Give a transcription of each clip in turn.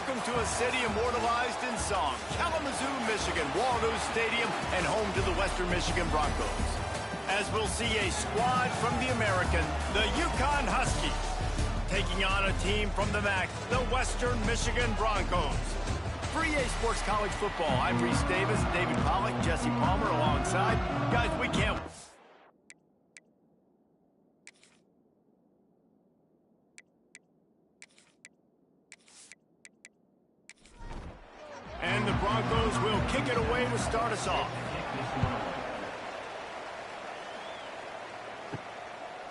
Welcome to a city immortalized in song, Kalamazoo, Michigan, Waldo Stadium, and home to the Western Michigan Broncos. As we'll see a squad from the American, the UConn Huskies, taking on a team from the MAC, the Western Michigan Broncos. For EA Sports College Football, I'm Reese Davis, David Pollack, Jesse Palmer alongside. Guys, we can't... And the Broncos will kick it away to start us off.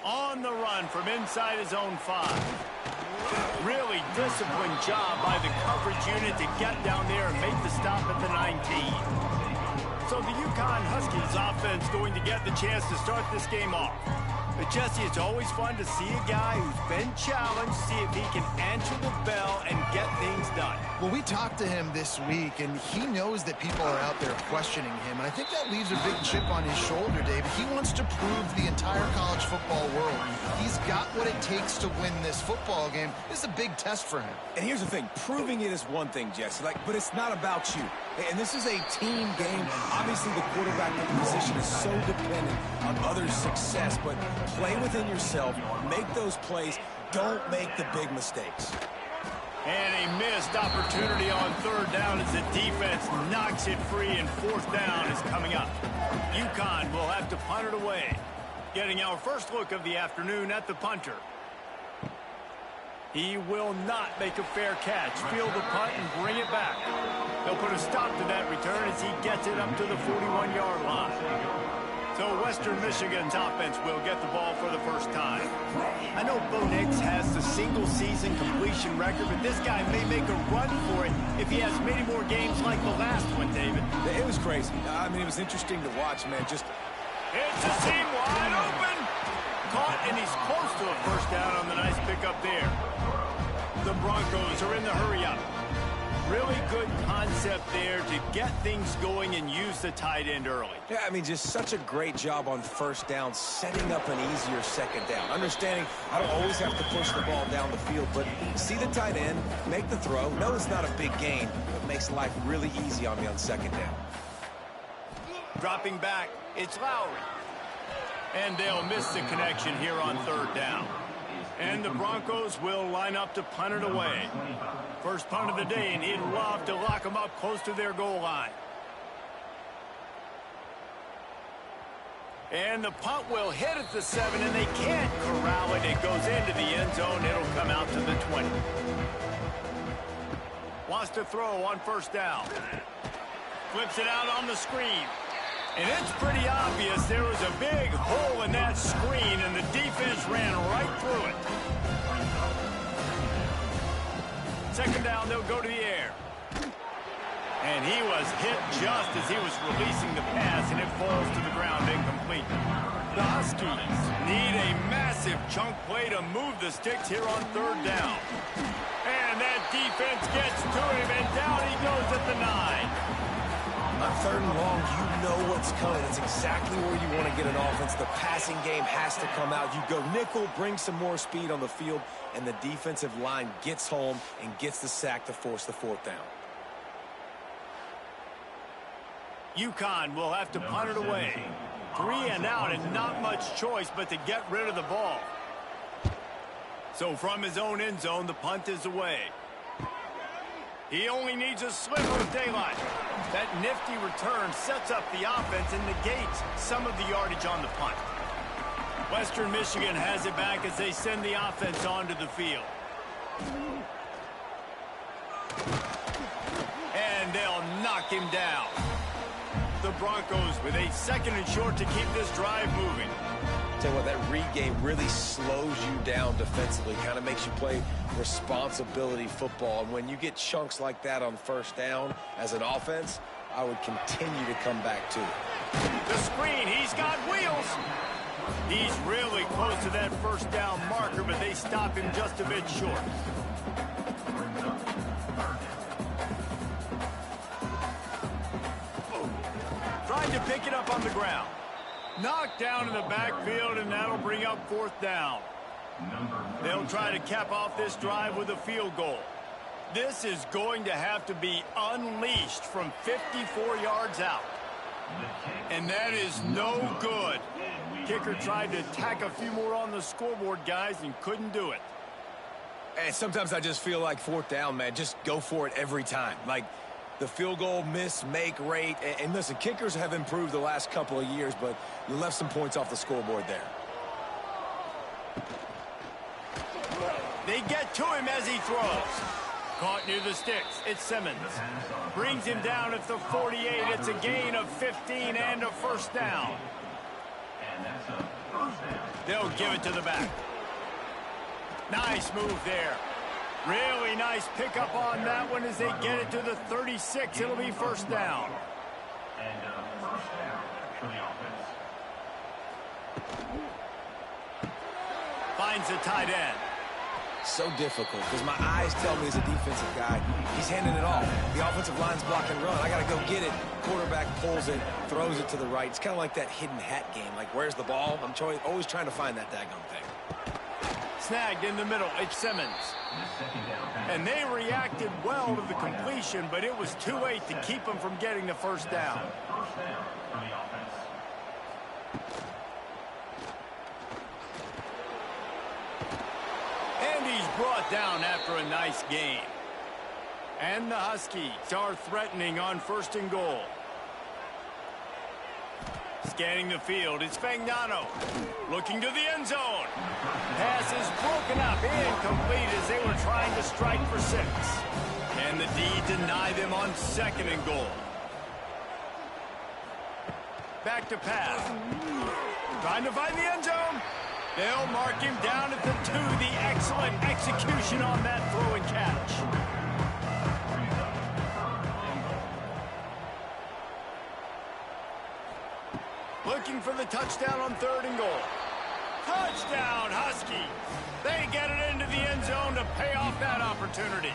On the run from inside his own 5. Really disciplined job by the coverage unit to get down there and make the stop at the 19. So the UConn Huskies offense going to get the chance to start this game off. But Jesse, it's always fun to see a guy who's been challenged, see if he can answer the bell and get things done. Well, we talked to him this week, and he knows that people are out there questioning him. And I think that leaves a big chip on his shoulder, David. He wants to prove the entire college football world he's got what it takes to win this football game. This is a big test for him. And here's the thing. Proving it is one thing, Jesse, but it's not about you. And this is a team game. Obviously, the quarterback position is so dependent on others' success, but play within yourself, make those plays, don't make the big mistakes. And a missed opportunity on third down as the defense knocks it free, and fourth down is coming up. UConn will have to punt it away. Getting our first look of the afternoon at the punter. He will not make a fair catch. Field the punt and bring it back. They'll put a stop to that return as he gets it up to the 41-yard line. So Western Michigan's offense will get the ball for the first time. I know Bo Nix has the single-season completion record, but this guy may make a run for it if he has many more games like the last one, David. It was crazy. I mean, it was interesting to watch, man. Just it's a seam wide open. Caught, and he's close to a first down on the nice pickup there. The Broncos are in the hurry-up. Really good concept there to get things going and use the tight end early. Yeah, I mean, just such a great job on first down, setting up an easier second down. Understanding I don't always have to push the ball down the field, but see the tight end, make the throw. No, it's not a big gain, but makes life really easy on me on second down. Dropping back, it's Lowry. And they'll miss the connection here on third down. And the Broncos will line up to punt it away. First punt of the day, and he'd love to lock them up close to their goal line. And the punt will hit at the 7, and they can't corral it. It goes into the end zone. It'll come out to the 20. Wants to throw on first down. Flips it out on the screen. And it's pretty obvious there was a big hole in that screen, and the defense ran right through it. Second down, they'll go to the air. And he was hit just as he was releasing the pass, and it falls to the ground incomplete. The Huskies need a massive chunk play to move the sticks here on third down. And that defense gets to him, and down he goes at the 9. On third and long, you know what's coming. It's exactly where you want to get an offense. The passing game has to come out. You go nickel, bring some more speed on the field, and the defensive line gets home and gets the sack to force the fourth down. UConn will have to punt it away. 3 and out, and not much choice but to get rid of the ball. So from his own end zone, the punt is away. He only needs a sliver of daylight. That nifty return sets up the offense and negates some of the yardage on the punt. Western Michigan has it back as they send the offense onto the field. And they'll knock him down. The Broncos with a second and short to keep this drive moving. Tell you what, that read game really slows you down defensively, kind of makes you play responsibility football. And when you get chunks like that on first down as an offense, I would continue to come back to it. The screen, he's got wheels. He's really close to that first down marker, but they stop him just a bit short. Trying to pick it up on the ground. Knocked down in the backfield, and that'll bring up fourth down. They'll try to cap off this drive with a field goal. This is going to have to be unleashed from 54 yards out. And that is no good. Kicker tried to tack a few more on the scoreboard, guys, and couldn't do it. And sometimes I just feel like fourth down, man. Just go for it every time. Like the field goal miss-make rate. And listen, kickers have improved the last couple of years, but you left some points off the scoreboard there. They get to him as he throws. Caught near the sticks. It's Simmons. Brings him down at the 48. It's a gain of 15 and a first down. They'll give it to the back. Nice move there. Really nice pickup on that one as they get it to the 36. It'll be first down. And first down for the offense. Finds the tight end. So difficult because my eyes tell me as a defensive guy, he's handing it off. The offensive line's block and run. I got to go get it. Quarterback pulls it, throws it to the right. It's kind of like that hidden hat game. Like, where's the ball? I'm always trying to find that daggone thing. Snagged in the middle. It's Simmons. And they reacted well to the completion, but it was too late to keep them from getting the first down. First down for the offense. And he's brought down after a nice game. And the Huskies are threatening on first and goal. Scanning the field, it's Fagnano. Looking to the end zone. Pass is broken up, incomplete as they were trying to strike for 6. And the D deny them on second and goal. Back to pass. Trying to find the end zone. They'll mark him down at the 2. The excellent execution on that throw and catch. Looking for the touchdown on third and goal. Touchdown, Huskies. They get it into the end zone to pay off that opportunity.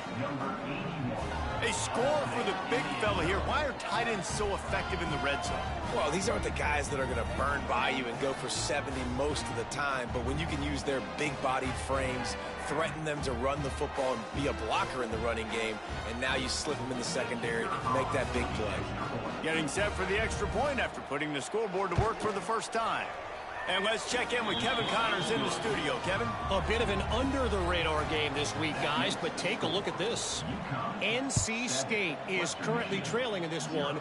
A score for the big fella here. Why are tight ends so effective in the red zone? Well, these aren't the guys that are going to burn by you and go for 70 most of the time, but when you can use their big-bodied frames, threaten them to run the football and be a blocker in the running game, and now you slip them in the secondary, make that big play. Getting set for the extra point after putting the scoreboard to work for the first time. And let's check in with Kevin Connors in the studio. Kevin? A bit of an under-the-radar game this week, guys, but take a look at this. NC State is currently trailing in this one,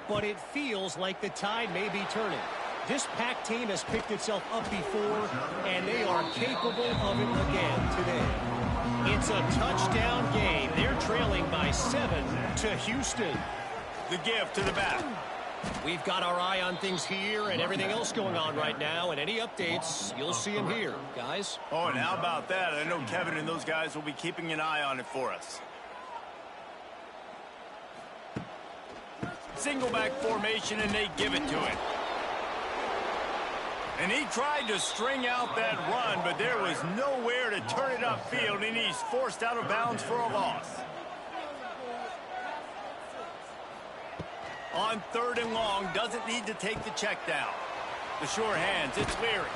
but it feels like the tide may be turning. This Pac team has picked itself up before, and they are capable of it again today. It's a touchdown game. They're trailing by 7 to Houston. The give to the back. We've got our eye on things here and everything else going on right now, and any updates, you'll see them here, guys. Oh, and how about that? I know Kevin and those guys will be keeping an eye on it for us. Single back formation, and they give it to him. And he tried to string out that run, but there was nowhere to turn it upfield, and he's forced out of bounds for a loss. On third and long, doesn't need to take the check down. The sure hands, it's Leary.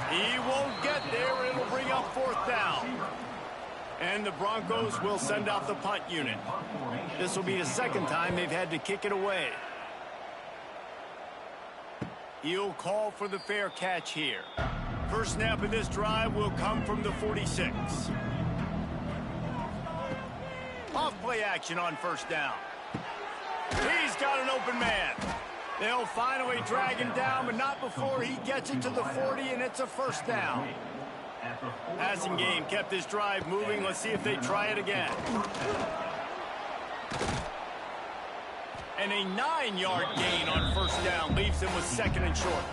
He won't get there. It'll bring up fourth down. And the Broncos will send out the punt unit. This will be the second time they've had to kick it away. He'll call for the fair catch here. First snap of this drive will come from the 46. Off play action on first down. He's got an open man. They'll finally drag him down, but not before he gets it to the 40, and it's a first down. Passing game kept this drive moving. Let's see if they try it again. And a 9-yard gain on first down leaves them with second and short.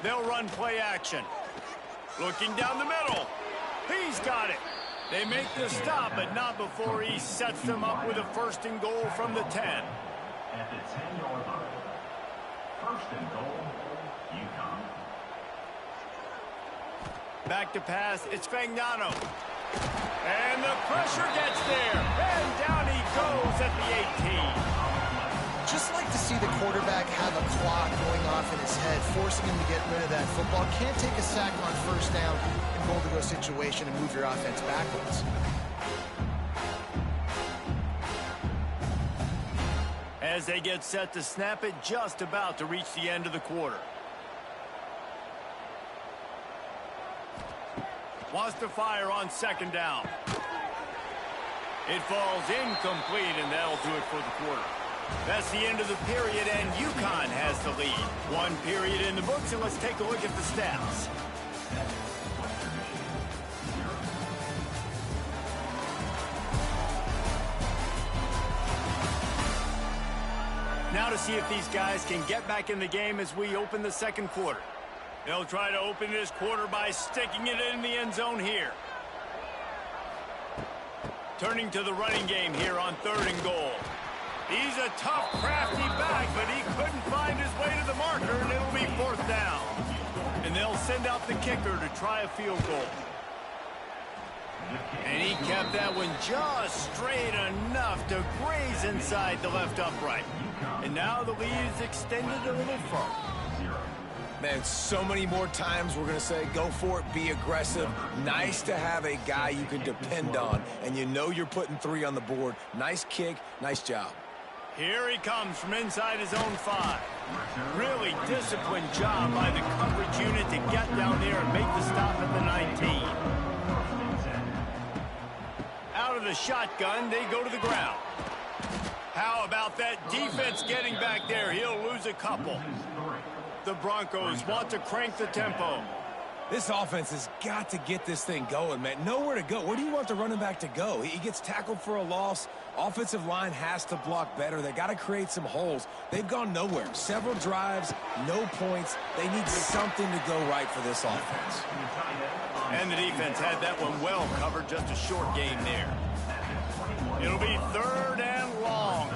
They'll run play action. Looking down the middle. He's got it. They make the stop, but not before he sets them up with a first and goal from the 10. At the 10-yard line. First and goal, UConn. Back to pass, it's Fagnano. And the pressure gets there. And down he goes at the 18. just like to see the quarterback have a clock going off in his head, forcing him to get rid of that football. Can't take a sack on first down in goal-to-go situation and move your offense backwards. As they get set to snap it, just about to reach the end of the quarter. Wants to fire on second down. It falls incomplete, and that'll do it for the quarter. That's the end of the period, and UConn has the lead. One period in the books, and let's take a look at the stats. Now to see if these guys can get back in the game as we open the second quarter. They'll try to open this quarter by sticking it in the end zone here. Turning to the running game here on 3rd and goal. He's a tough, crafty back, but he couldn't find his way to the marker, and it'll be 4th down. And they'll send out the kicker to try a field goal. And he kept that one just straight enough to graze inside the left upright. And now the lead is extended a little further. Man, so many more times we're going to say, go for it, be aggressive. Nice to have a guy you can depend on, and you know you're putting 3 on the board. Nice kick, nice job. Here he comes from inside his own 5. Really disciplined job by the coverage unit to get down there and make the stop at the 19. Out of the shotgun, they go to the ground. How about that defense getting back there? He'll lose a couple. The Broncos want to crank the tempo. This offense has got to get this thing going, man. Nowhere to go. Where do you want the running back to go? He gets tackled for a loss. Offensive line has to block better. They got to create some holes. They've gone nowhere. Several drives, no points. They need something to go right for this offense. And the defense had that one well covered. Just a short game there. It'll be 3rd and long.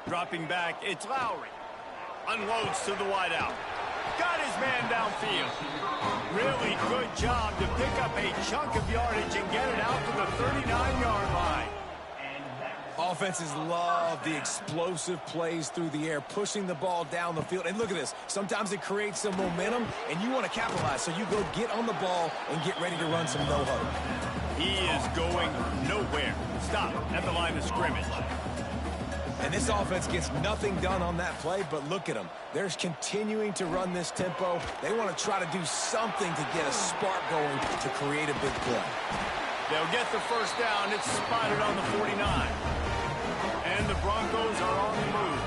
Dropping back, it's Lowry. Unloads to the wideout. Got his man downfield. Really good job to pick up a chunk of yardage and get it out to the 39-yard line. Offenses love the explosive plays through the air, pushing the ball down the field. And look at this. Sometimes it creates some momentum, and you want to capitalize. So you go get on the ball and get ready to run some no-huddle. He is going nowhere. Stop at the line of scrimmage. And this offense gets nothing done on that play, but look at them. They're continuing to run this tempo. They want to try to do something to get a spark going to create a big play. They'll get the first down. It's spotted on the 49. And the Broncos are on the move.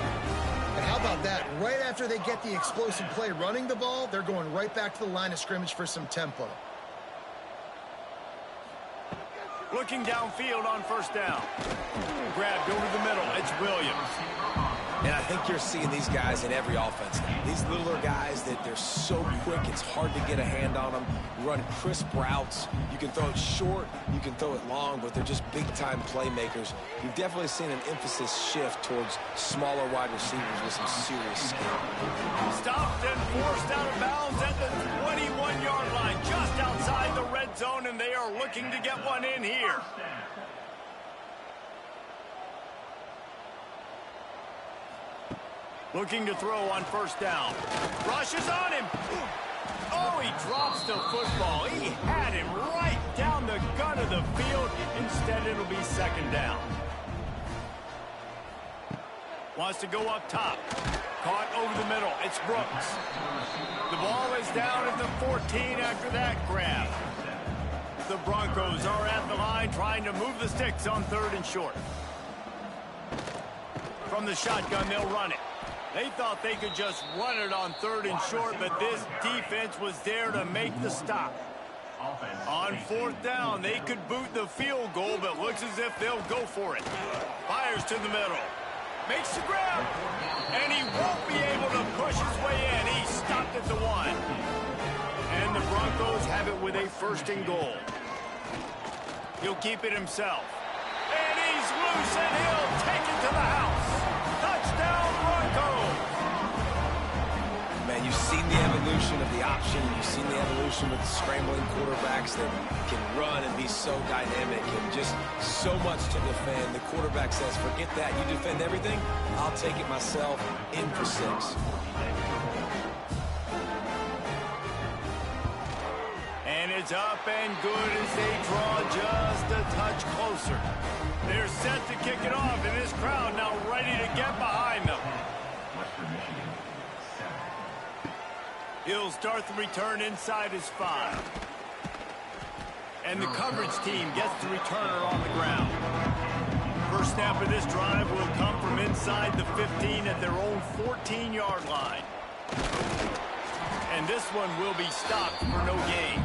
And how about that? Right after they get the explosive play running the ball, they're going right back to the line of scrimmage for some tempo. Looking downfield on first down. Grabbed over the middle. It's Williams. And I think you're seeing these guys in every offense now. These littler guys that they're so quick, it's hard to get a hand on them. Run crisp routes. You can throw it short, you can throw it long, but they're just big-time playmakers. You've definitely seen an emphasis shift towards smaller wide receivers with some serious skill. Stopped and forced out of bounds at the 21-yard line, just outside the red zone, and they are looking to get one in here. Looking to throw on first down. Rushes on him. Oh, he drops the football. He had him right down the gut of the field. Instead, it'll be second down. Wants to go up top. Caught over the middle. It's Brooks. The ball is down at the 14 after that grab. The Broncos are at the line trying to move the sticks on 3rd and short. From the shotgun, they'll run it. They thought they could just run it on 3rd and short, but this defense was there to make the stop. On 4th down, they could boot the field goal, but looks as if they'll go for it. Fires to the middle. Makes the grab. And he won't be able to push his way in. He stopped at the 1. And the Broncos have it with a 1st and goal. He'll keep it himself. And he's loose, and he'll take it to the house. Touchdown, Broncos! Man, you've seen the evolution of the option evolution. You've seen the evolution with scrambling quarterbacks that can run and be so dynamic and just so much to defend. The quarterback says, forget that. You defend everything, I'll take it myself in for 6. And it's up and good as they draw just a touch closer. They're set to kick it off, and this crowd now ready to get behind them. He'll start the return inside his 5. And the coverage team gets the returner on the ground. First snap of this drive will come from inside the 15 at their own 14-yard line. And this one will be stopped for no gain.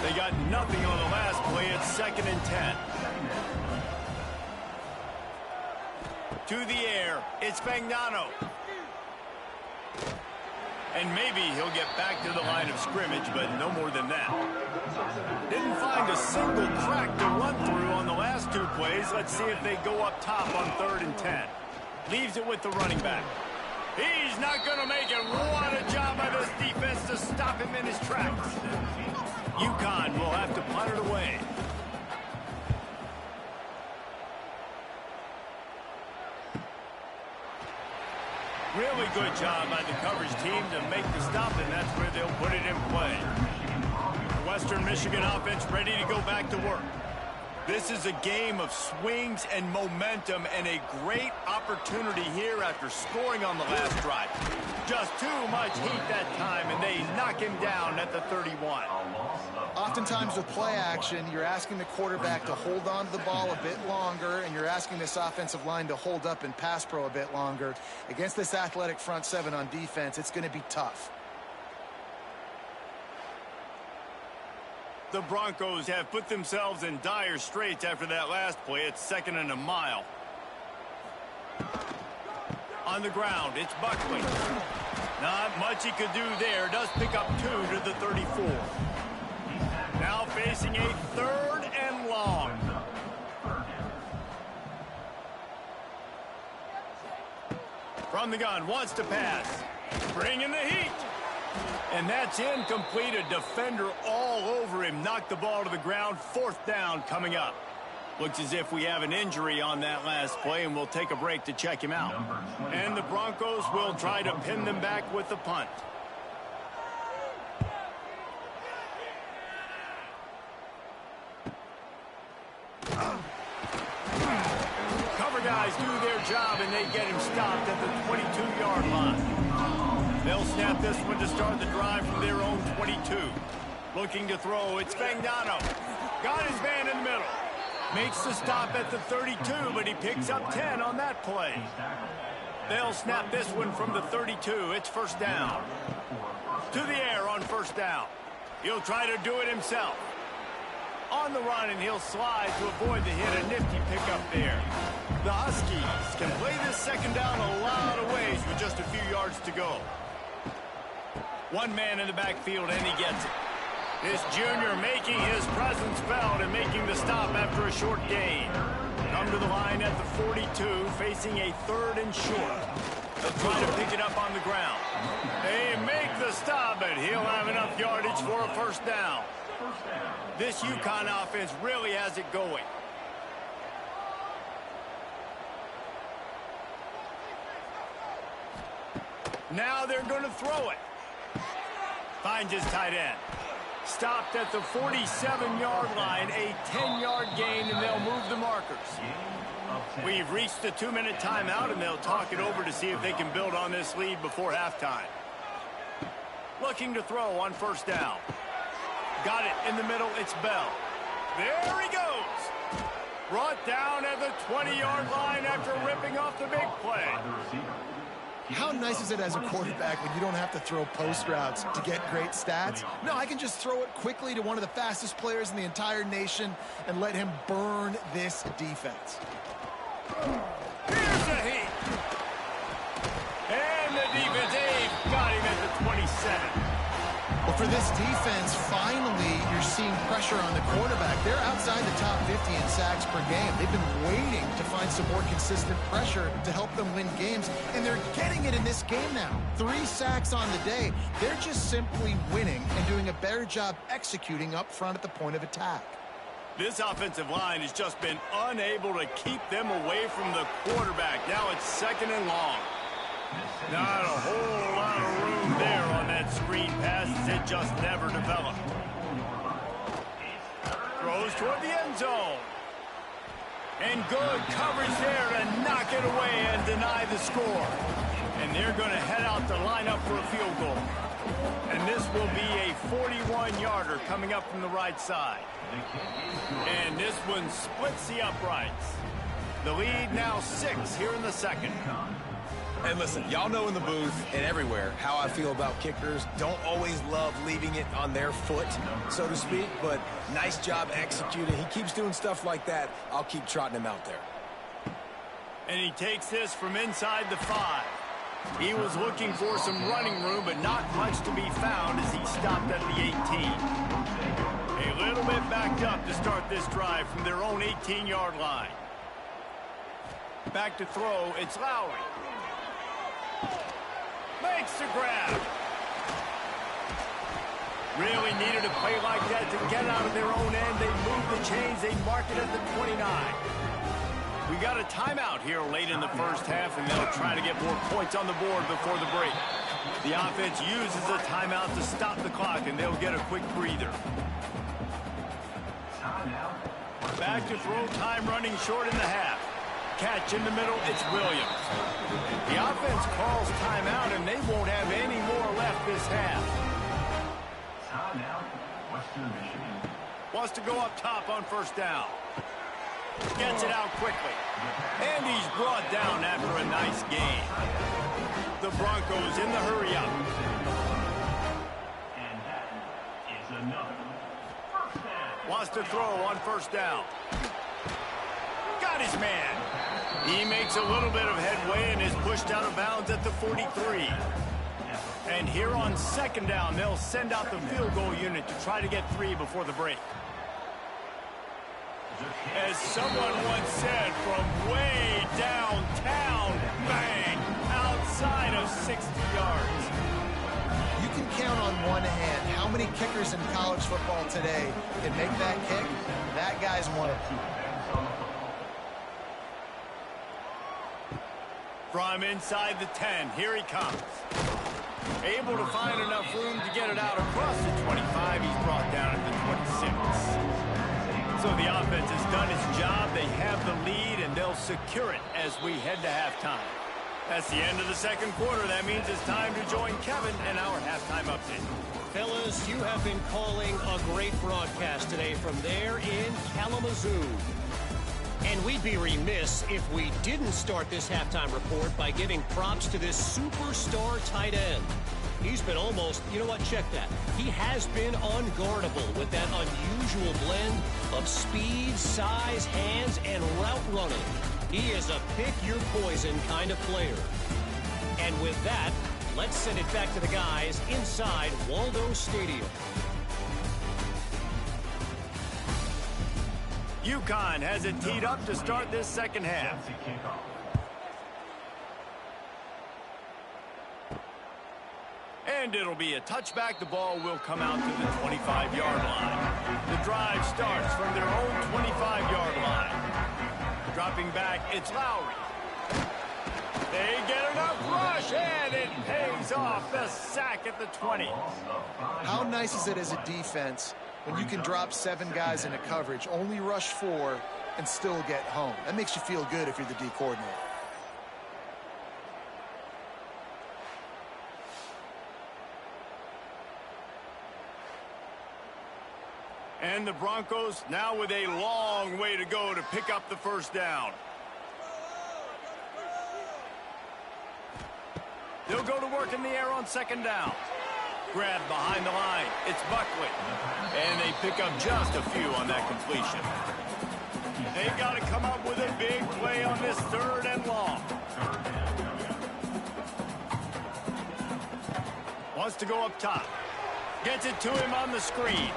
They got nothing on the last play. It's 2nd and 10. To the air, it's Fagnano. And maybe he'll get back to the line of scrimmage, but no more than that. Didn't find a single crack to run through on the last 2 plays. Let's see if they go up top on 3rd and 10. Leaves it with the running back. He's not going to make it. What a job by this defense to stop him in his tracks. UConn will have to punt it away. Really good job by the coverage team to make the stop, and that's where they'll put it in play. The Western Michigan offense ready to go back to work. This is a game of swings and momentum and a great opportunity here after scoring on the last drive. Just too much heat that time, and they knock him down at the 31. Oftentimes with play action, you're asking the quarterback to hold on to the ball a bit longer, and you're asking this offensive line to hold up in pass pro a bit longer. Against this athletic front 7 on defense, it's going to be tough. The Broncos have put themselves in dire straits after that last play. It's 2nd and a mile. On the ground, it's Buckley. Not much he could do there. Does pick up 2 to the 34. Now facing a 3rd and long. From the gun, wants to pass. Bringing the heat. And that's incomplete. A defender all over him. Knocked the ball to the ground. 4th down coming up. Looks as if we have an injury on that last play, and we'll take a break to check him out. And the Broncos will try to pin them back with the punt. Cover guys do their job, and they get him stopped at the 22-yard line. They'll snap this one to start the drive from their own 22. Looking to throw, it's Fagnano. Got his man in the middle. Makes the stop at the 32, but he picks up 10 on that play. They'll snap this one from the 32. It's 1st down. To the air on 1st down. He'll try to do it himself. On the run, and he'll slide to avoid the hit. A nifty pickup there. The Huskies can play this 2nd down a lot of ways with just a few yards to go. One man in the backfield, and he gets it. This junior making his presence felt and making the stop after a short gain. Come to the line at the 42, facing a 3rd and short. They'll try to pick it up on the ground. They make the stop, but he'll have enough yardage for a 1st down. This UConn offense really has it going. Now they're going to throw it. Finds his tight end. Stopped at the 47-yard line, a 10-yard gain, and they'll move the markers. We've reached the 2-minute timeout, and they'll talk it over to see if they can build on this lead before halftime. Looking to throw on 1st down. Got it in the middle, it's Bell. There he goes. Brought down at the 20-yard line after ripping off the big play. How nice is it as a quarterback when you don't have to throw post routes to get great stats? No, I can just throw it quickly to one of the fastest players in the entire nation and let him burn this defense. Here's the heat. And the defense got him at the 27. Well, for this defense, finally, you're seeing pressure on the quarterback. They're outside the top 50 in sacks per game. They've been waiting to find some more consistent pressure to help them win games, and they're getting it in this game now. 3 sacks on the day. They're just simply winning and doing a better job executing up front at the point of attack. This offensive line has just been unable to keep them away from the quarterback. Now it's 2nd and long. Not a whole lot of room there on that screen pass as it just never developed. Throws toward the end zone. And good coverage there to knock it away and deny the score. And they're going to head out to line up for a field goal. And this will be a 41-yarder coming up from the right side. And this one splits the uprights. The lead now 6 here in the second. And listen, y'all know in the booth and everywhere how I feel about kickers. Don't always love leaving it on their foot, so to speak, but nice job executing. He keeps doing stuff like that. I'll keep trotting him out there. And he takes this from inside the 5. He was looking for some running room, but not much to be found as he stopped at the 18. A little bit backed up to start this drive from their own 18-yard line. Back to throw, it's Lowry. Makes the grab. Really needed a play like that to get out of their own end. They move the chains. They mark it at the 29. We got a timeout here late in the first half, and they'll try to get more points on the board before the break. The offense uses a timeout to stop the clock, and they'll get a quick breather. Back to throw, time running short in the half. Catch in the middle, it's Williams. The offense calls timeout, and they won't have any more left this half. Timeout, Western Michigan. Wants to go up top on 1st down. Gets it out quickly. And he's brought down after a nice gain. The Broncos in the hurry-up. And that is another 1st down. Wants to throw on 1st down. Got his man. He makes a little bit of headway and is pushed out of bounds at the 43. And here on 2nd down, they'll send out the field goal unit to try to get 3 before the break. As someone once said, from way downtown, bang, outside of 60 yards. You can count on one hand how many kickers in college football today can make that kick. That guy's one of them. From inside the 10, here he comes. Able to find enough room to get it out across the 25. He's brought down at the 26. So the offense has done its job. They have the lead, and they'll secure it as we head to halftime. That's the end of the second quarter. That means it's time to join Kevin and our halftime update. Fellas, you have been calling a great broadcast today from there in Kalamazoo. And we'd be remiss if we didn't start this halftime report by giving props to this superstar tight end. He's been almost, you know what, check that. He has been unguardable with that unusual blend of speed, size, hands, and route running. He is a pick-your-poison kind of player. And with that, let's send it back to the guys inside Waldo Stadium. UConn has it teed up to start this second half. And it'll be a touchback. The ball will come out to the 25-yard line. The drive starts from their own 25-yard line. Dropping back, it's Lowry. They get enough rush, and it pays off. The sack at the 20. How nice is it as a defense when you can drop 7 guys into coverage, only rush 4, and still get home? That makes you feel good if you're the D coordinator. And the Broncos now with a long way to go to pick up the first down. They'll go to work in the air on second down. Grab behind the line. It's Buckley. And they pick up just a few on that completion. They've got to come up with a big play on this third and long. Wants to go up top. Gets it to him on the screen.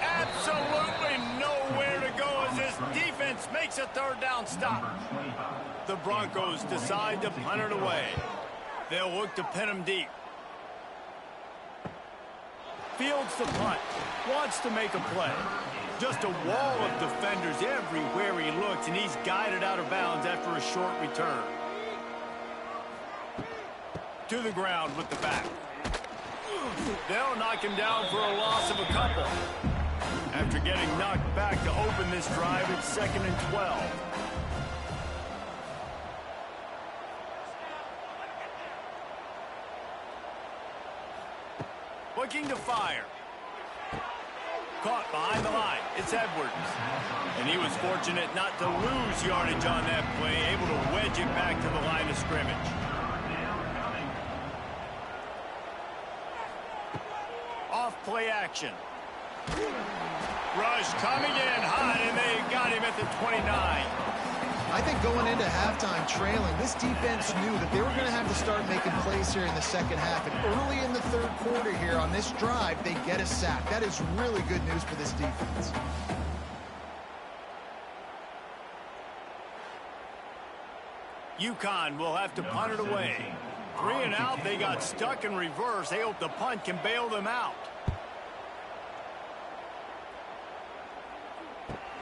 Absolutely nowhere to go as this defense makes a third down stop. The Broncos decide to punt it away. They'll look to pin him deep. Fields the punt. Wants to make a play. Just a wall of defenders everywhere he looks, and he's guided out of bounds after a short return. To the ground with the back. They'll knock him down for a loss of a couple. After getting knocked back to open this drive, it's 2nd and 12. Looking to fire. Caught behind the line. It's Edwards. And he was fortunate not to lose yardage on that play, able to wedge it back to the line of scrimmage. Off play action. Rush coming in hot, and they got him at the 29. I think going into halftime trailing, this defense knew that they were going to have to start making plays here in the second half. And early in the third quarter here on this drive, they get a sack. That is really good news for this defense. UConn will have to punt it away. 3 and out, they got stuck in reverse. They hope the punt can bail them out.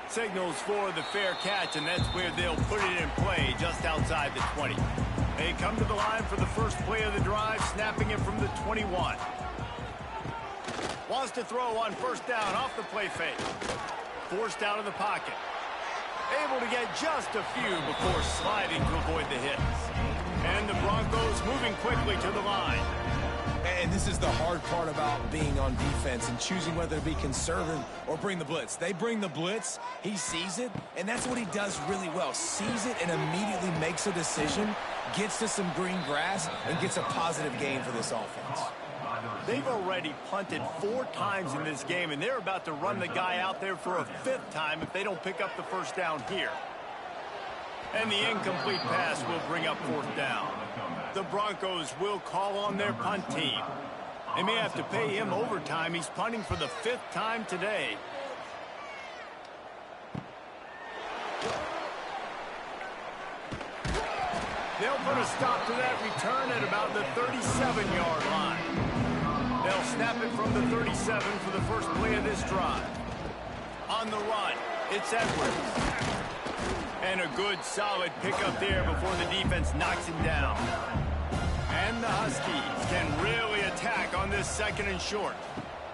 Signals for the fair catch, and that's where they'll put it in play, just outside the 20. They come to the line for the first play of the drive, snapping it from the 21. Wants to throw on first down off the play fake. Forced out of the pocket. Able to get just a few before sliding to avoid the hits. And the Broncos moving quickly to the line. And this is the hard part about being on defense and choosing whether to be conservative or bring the blitz. They bring the blitz, he sees it, and that's what he does really well. Sees it and immediately makes a decision, gets to some green grass, and gets a positive gain for this offense. They've already punted 4 times in this game, and they're about to run the guy out there for a 5th time if they don't pick up the first down here. And the incomplete pass will bring up 4th down. The Broncos will call on their punt team. They may have to pay him overtime. He's punting for the 5th time today. They'll put a stop to that return at about the 37-yard line. They'll snap it from the 37 for the first play of this drive. On the run, it's Edwards. And a good, solid pickup there before the defense knocks him down. And the Huskies can really attack on this 2nd and short.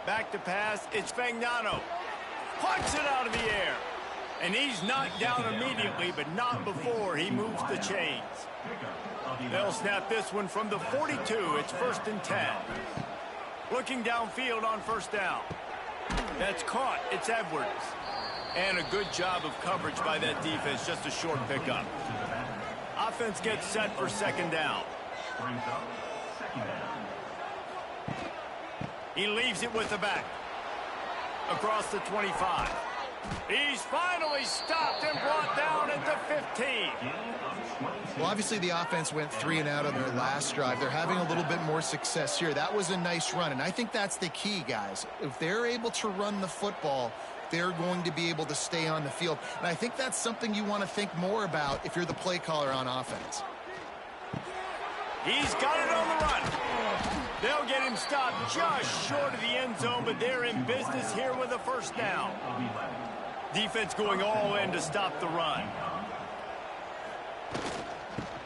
Back to pass, it's Fagnano. Punts it out of the air. And he's knocked down immediately, but not before he moves the chains. They'll snap this one from the 42. It's 1st and 10. Looking downfield on first down. That's caught. It's Edwards. And a good job of coverage by that defense. Just a short pickup. Offense gets set for 2nd down. He leaves it with the back. Across the 25. He's finally stopped and brought down at the 15. Well, obviously the offense went 3 and out on their last drive. They're having a little bit more success here. That was a nice run, and I think that's the key, guys. If they're able to run the football, they're going to be able to stay on the field. And I think that's something you want to think more about if you're the play caller on offense. He's got it on the run. They'll get him stopped just short of the end zone, but they're in business here with a first down. Defense going all in to stop the run.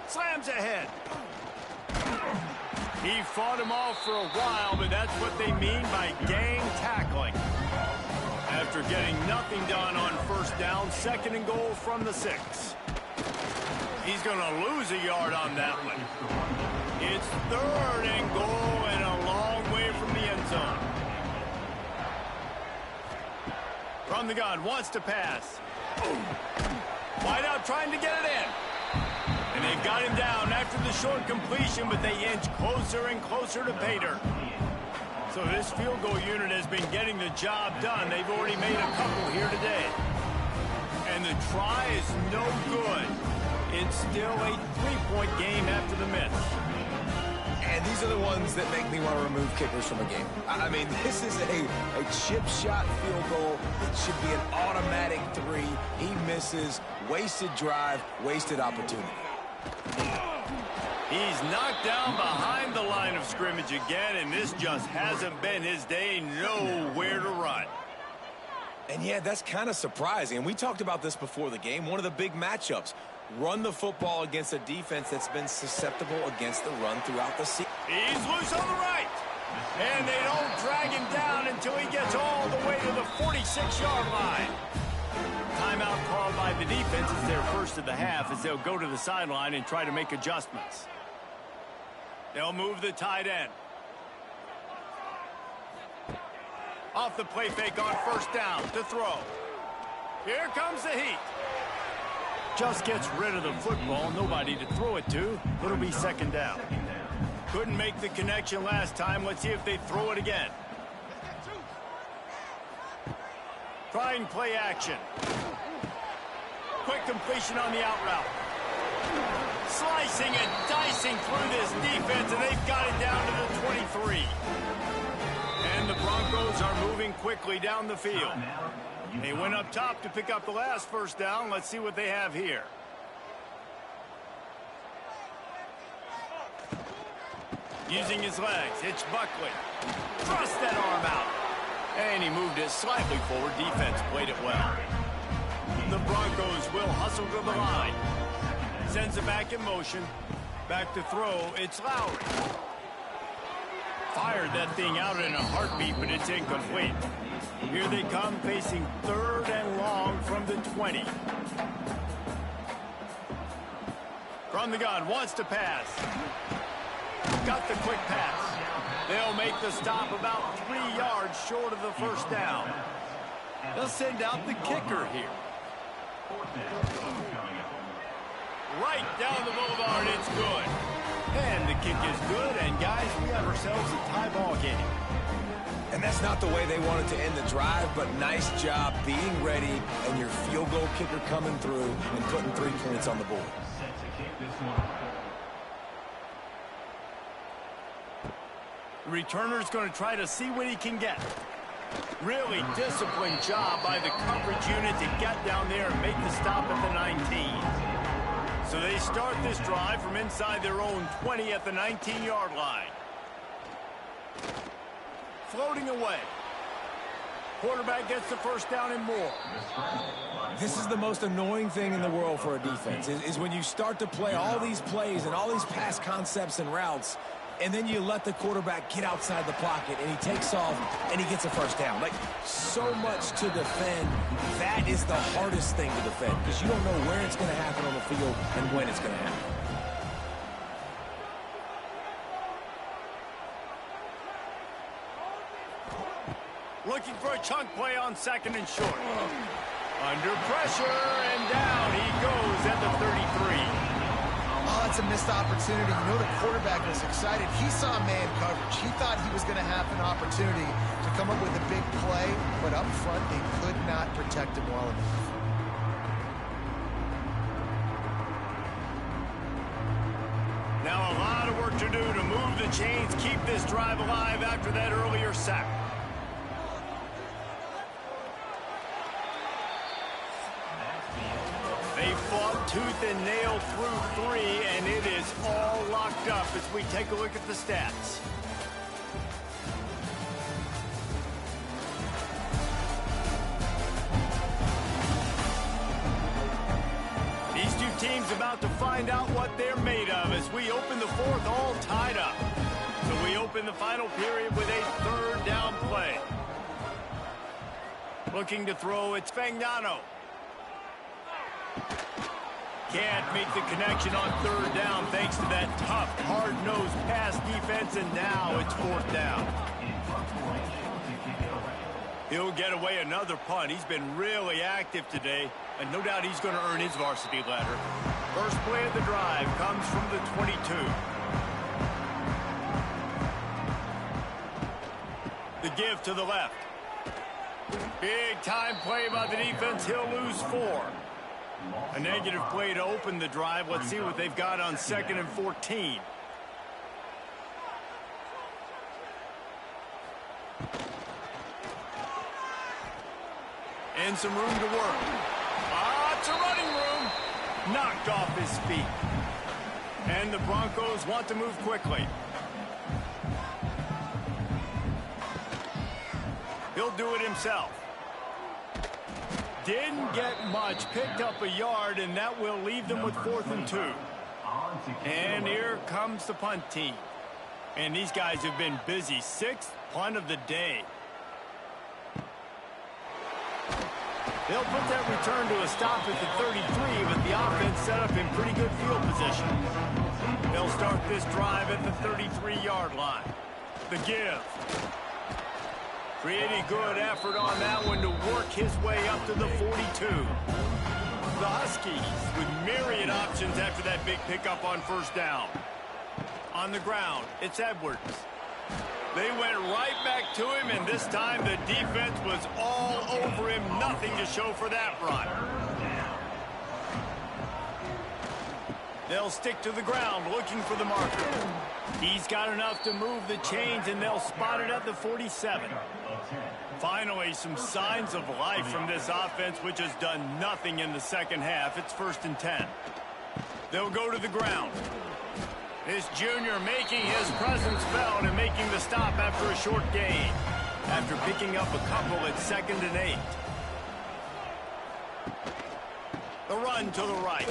Slams ahead. He fought him off for a while, but that's what they mean by gang tackling. After getting nothing done on first down, 2nd and goal from the 6. He's going to lose a yard on that one. It's 3rd and goal and a long way from the end zone. From the gun, wants to pass. Wide out trying to get it in. And they've got him down after the short completion, but they inch closer and closer to pay dirt. So this field goal unit has been getting the job done. They've already made a couple here today. And the try is no good. It's still a 3-point game after the miss. And these are the ones that make me want to remove kickers from a game. I mean, this is a chip shot field goal. It should be an automatic 3. He misses. Wasted drive, wasted opportunity. He's knocked down behind the line of scrimmage again, and this just hasn't been his day. Nowhere to run. And yeah, that's kind of surprising. And we talked about this before the game. One of the big matchups. Run the football against a defense that's been susceptible against the run throughout the season. He's loose on the right. And they don't drag him down until he gets all the way to the 46-yard line. Timeout called by the defense is their first of the half as they'll go to the sideline and try to make adjustments. They'll move the tight end. Off the play fake on first down to throw. Here comes the heat. Just gets rid of the football. Nobody to throw it to. It'll be second down. Couldn't make the connection last time. Let's see if they throw it again. Trying play action. Quick completion on the out route. Slicing and dicing through this defense, and they've got it down to the 23. And the Broncos are moving quickly down the field. They went up top to pick up the last first down. Let's see what they have here. Using his legs, it's Buckley. Thrust that arm out. And he moved it slightly forward. Defense played it well. The Broncos will hustle to the line. Sends it back in motion. Back to throw. It's Lowry. Fired that thing out in a heartbeat, but it's incomplete. Here they come, facing third and long from the 20. From the gun, wants to pass. Got the quick pass. They'll make the stop about 3 yards short of the first down. They'll send out the kicker here. Right down the boulevard, it's good. And the kick is good, and guys, we have ourselves a tie ball game. And that's not the way they wanted to end the drive, but nice job being ready and your field goal kicker coming through and putting 3 points on the board. The returner's going to try to see what he can get. Really disciplined job by the coverage unit to get down there and make the stop at the 19. So they start this drive from inside their own 20 at the 19-yard line. Floating away. Quarterback gets the first down and more. This is the most annoying thing in the world for a defense, is when you start to play all these plays and all these pass concepts and routes, and then you let the quarterback get outside the pocket, and he takes off, and he gets a first down. Like, so much to defend. That is the hardest thing to defend, because you don't know where it's going to happen on the field and when it's going to happen. Looking for a chunk play on second and short. Under pressure, and down he goes at the 33. Oh, that's a missed opportunity. You know the quarterback was excited. He saw man coverage. He thought he was going to have an opportunity to come up with a big play, but up front they could not protect him well enough. Now a lot of work to do to move the chains, keep this drive alive after that earlier sack. They fought tooth and nail through 3, and it is all locked up as we take a look at the stats. These two teams about to find out what they're made of as we open the fourth all tied up. So we open the final period with a third down play. Looking to throw, it's Fagnano. Can't make the connection on third down thanks to that tough, hard-nosed pass defense, and now it's fourth down. He'll get away another punt. He's been really active today, and no doubt he's going to earn his varsity ladder. First play of the drive comes from the 22. The give to the left. Big time play by the defense. He'll lose 4. A negative play to open the drive. Let's see what they've got on 2nd and 14. And some room to work. It's a running room. Knocked off his feet. And the Broncos want to move quickly. He'll do it himself. Didn't get much. Picked up a yard, and that will leave them with 4th and 2. And here comes the punt team. And these guys have been busy. 6th punt of the day. They'll put that return to a stop at the 33, but the offense set up in pretty good field position. They'll start this drive at the 33-yard line. The give. Pretty good effort on that one to work his way up to the 42. The Huskies with myriad options after that big pickup on 1st down. On the ground, it's Edwards. They went right back to him, and this time the defense was all over him. Nothing to show for that run. They'll stick to the ground looking for the marker. He's got enough to move the chains, and they'll spot it at the 47. Finally, some signs of life from this offense, which has done nothing in the 2nd half. It's 1st and 10. They'll go to the ground. This junior making his presence felt and making the stop after a short gain. After picking up a couple at 2nd and 8. The run to the right.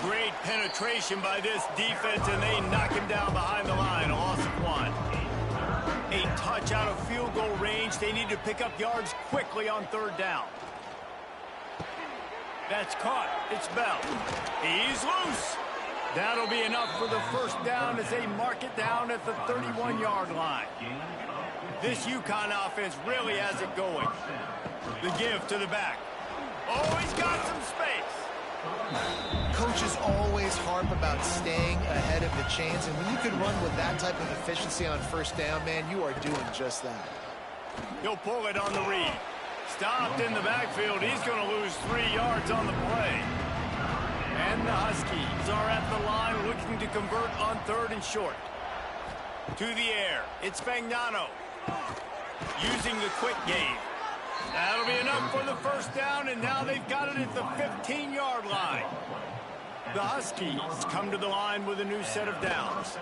Great penetration by this defense, and they knock him down behind the line. A loss of 1. A touch out of field goal range. They need to pick up yards quickly on 3rd down. That's caught. It's Bell. He's loose. That'll be enough for the 1st down as they mark it down at the 31-yard line. This UConn offense really has it going. The give to the back. Oh, he's got some space. Coaches always harp about staying ahead of the chains, and when you can run with that type of efficiency on 1st down, man, you are doing just that. He'll pull it on the read. Stopped in the backfield. He's going to lose 3 yards on the play. And the Huskies are at the line looking to convert on 3rd and short. To the air. It's Fagnano. Using the quick game. That'll be enough for the 1st down, and now they've got it at the 15-yard line. The Huskies come to the line with a new set of downs.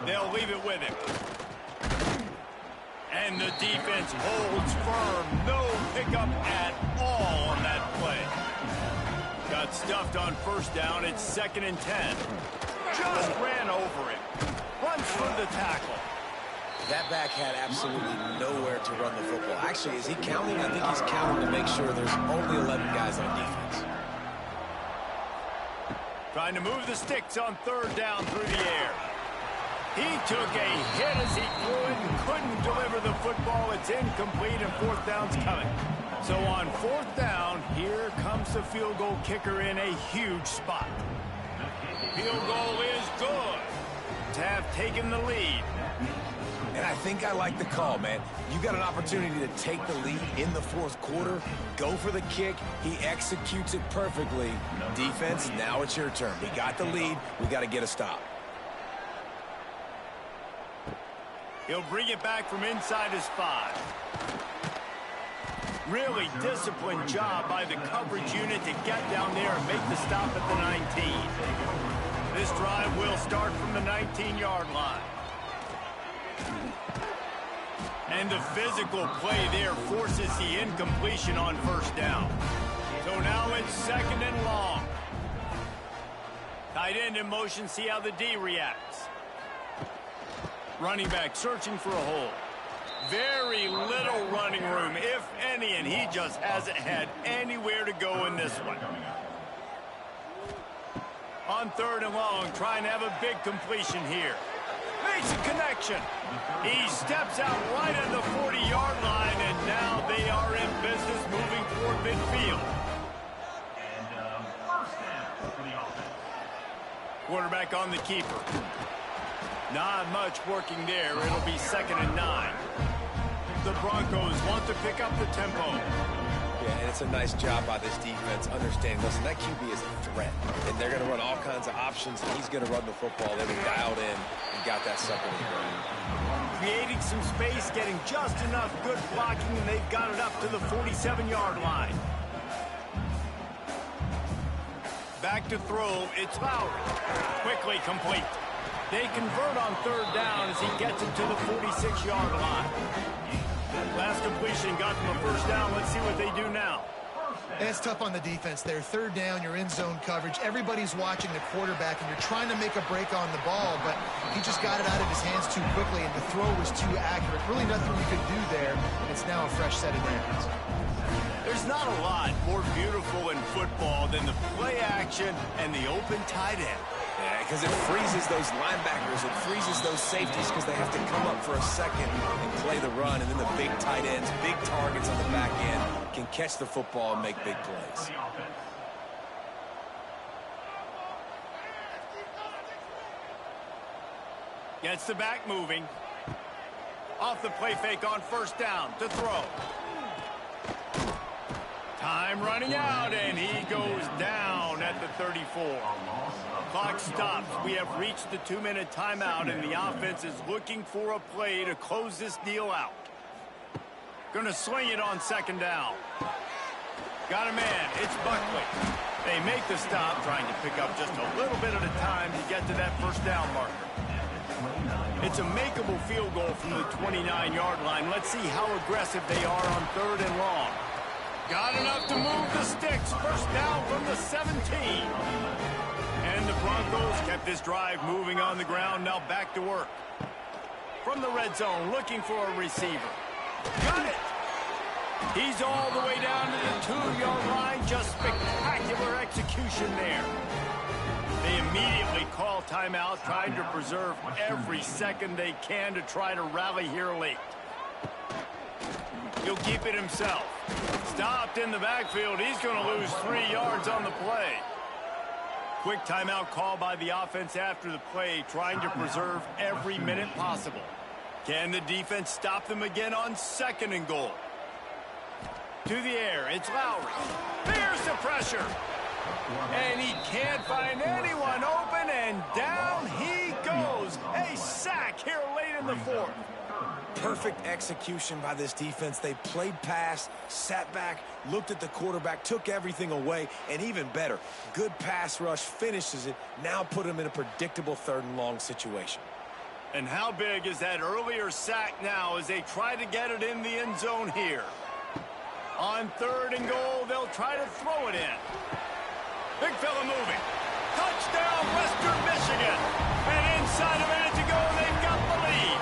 They'll leave it with him. And the defense holds firm. No pickup at all on that play. Got stuffed on 1st down. It's 2nd and 10. Just ran over him. Runs for the tackle. That back had absolutely nowhere to run the football. Actually, is he counting? I think he's counting to make sure there's only 11 guys on defense. Trying to move the sticks on 3rd down through the air. He took a hit as he threw it and couldn't deliver the football. It's incomplete, and 4th down's coming. So on 4th down, here comes the field goal kicker in a huge spot. Field goal is good to have taken the lead. And I think I like the call, man. You got an opportunity to take the lead in the 4th quarter. Go for the kick. He executes it perfectly. Defense, now it's your turn. We got the lead. We got to get a stop. He'll bring it back from inside his 5. Really disciplined job by the coverage unit to get down there and make the stop at the 19. This drive will start from the 19-yard line. And the physical play there forces the incompletion on 1st down. So now it's 2nd and long. Tight end in motion, see how the D reacts. Running back searching for a hole. Very little running room, if any, and he just hasn't had anywhere to go in this one. On 3rd and long, trying to have a big completion here. Makes a connection. He steps out right at the 40-yard line, and now they are in business moving toward midfield. And 1st down for the offense. Quarterback on the keeper. Not much working there. It'll be 2nd and 9. The Broncos want to pick up the tempo. Yeah, and it's a nice job by this defense understanding, listen, that QB is a threat, and they're going to run all kinds of options, and he's going to run the football. They were dialed in and got that second and goal. Creating some space, getting just enough good blocking, and they've got it up to the 47-yard line. Back to throw, it's Lowry. Quickly complete. They convert on third down as he gets it to the 46-yard line. Last completion got them a first down. Let's see what they do now. And it's tough on the defense there. Third down, you're in zone coverage. Everybody's watching the quarterback, and you're trying to make a break on the ball, but he just got it out of his hands too quickly, and the throw was too accurate. Really nothing you could do there, and it's now a fresh set of downs. There's not a lot more beautiful in football than the play action and the open tight end. Yeah, because it freezes those linebackers. It freezes those safeties because they have to come up for a second and play the run. And then the big tight ends, big targets on the back end, can catch the football and make big plays. Gets the back moving. Off the play fake on first down to throw. Time running out, and he goes down at the 34. Clock stops. We have reached the 2-minute timeout, and the offense is looking for a play to close this deal out. Gonna swing it on second down. Got a man. It's Buckley. They make the stop, trying to pick up just a little bit at a time to get to that first down marker. It's a makeable field goal from the 29-yard line. Let's see how aggressive they are on third and long. Got enough to move the sticks. First down from the 17. And the Broncos kept this drive moving on the ground. Now back to work. From the red zone, looking for a receiver. Got it! He's all the way down to the 2-yard line. Just spectacular execution there. They immediately call timeout, trying to preserve every second they can to try to rally here late. He'll keep it himself. Stopped in the backfield. He's going to lose 3 yards on the play. Quick timeout call by the offense after the play, trying to preserve every minute possible. Can the defense stop them again on second and goal? To the air, it's Lowry. There's the pressure. And he can't find anyone open, and down he goes. A sack here late in the fourth. Perfect execution by this defense. They played pass, sat back, looked at the quarterback, took everything away, and even better, good pass rush, finishes it, now put him in a predictable third and long situation. And how big is that earlier sack now as they try to get it in the end zone here? On third and goal, they'll try to throw it in. Big fella moving. Touchdown, Western Michigan. And inside a minute to go, they've got the lead.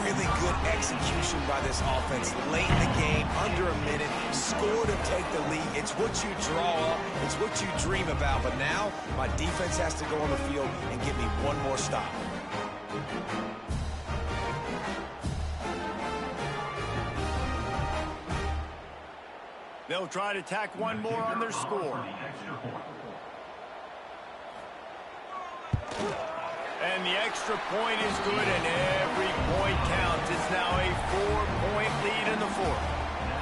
Really good execution by this offense. Late in the game, under a minute, score to take the lead. It's what you draw up. It's what you dream about. But now, my defense has to go on the field and give me one more stop. They'll try to tack one more on their score. And the extra point is good, and every point counts. It's now a 4-point lead in the fourth.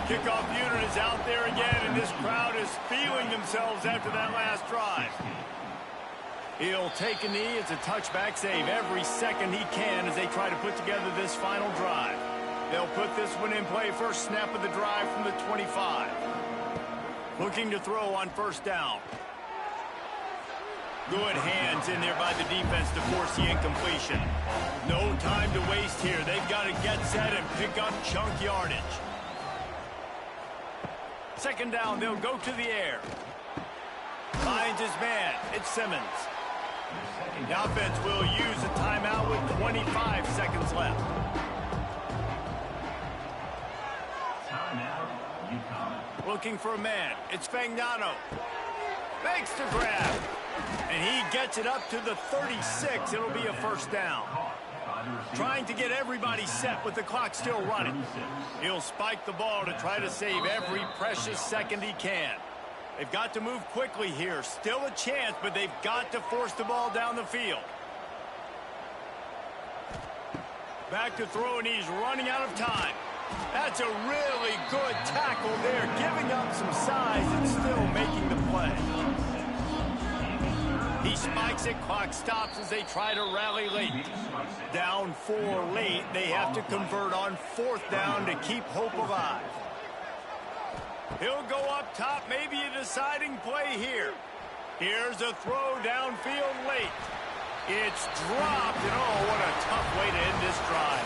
Kickoff unit is out there again, and this crowd is feeling themselves after that last drive. He'll take a knee. It's a touchback save every second he can as they try to put together this final drive. They'll put this one in play first snap of the drive from the 25. Looking to throw on first down. Good hands in there by the defense to force the incompletion. No time to waste here. They've got to get set and pick up chunk yardage. Second down, they'll go to the air. Finds his man. It's Simmons. The offense will use a timeout with 25 seconds left. Looking for a man. It's Fagnano. Makes the grab. And he gets it up to the 36. It'll be a first down. Trying to get everybody set with the clock still running. He'll spike the ball to try to save every precious second he can. They've got to move quickly here. Still a chance, but they've got to force the ball down the field. Back to throw, and he's running out of time. That's a really good tackle there, giving up some size and still making the play. He spikes it, clock stops as they try to rally late. Down 4 late, they have to convert on 4th down to keep hope alive. He'll go up top, maybe a deciding play here. Here's a throw downfield late. It's dropped, and oh, what a tough way to end this drive.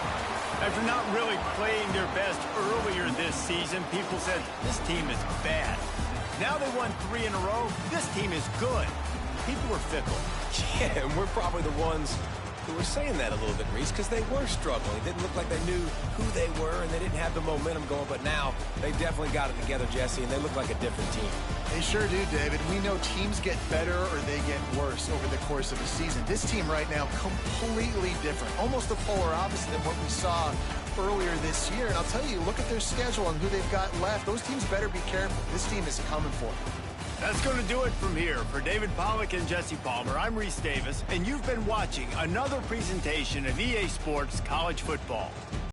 After not really playing their best earlier this season, people said, this team is bad. Now they won 3 in a row. This team is good. People were fickle. Yeah, and we're probably the ones who were saying that a little bit, Reese, because they were struggling. It didn't look like they knew who they were, and they didn't have the momentum going. But now they definitely got it together, Jesse, and they look like a different team. They sure do, David. We know teams get better or they get worse over the course of a season. This team right now, completely different. Almost the polar opposite than what we saw earlier this year. And I'll tell you, look at their schedule and who they've got left. Those teams better be careful. This team is coming for them. That's going to do it from here. For David Pollack and Jesse Palmer, I'm Reese Davis, and you've been watching another presentation of EA Sports College Football.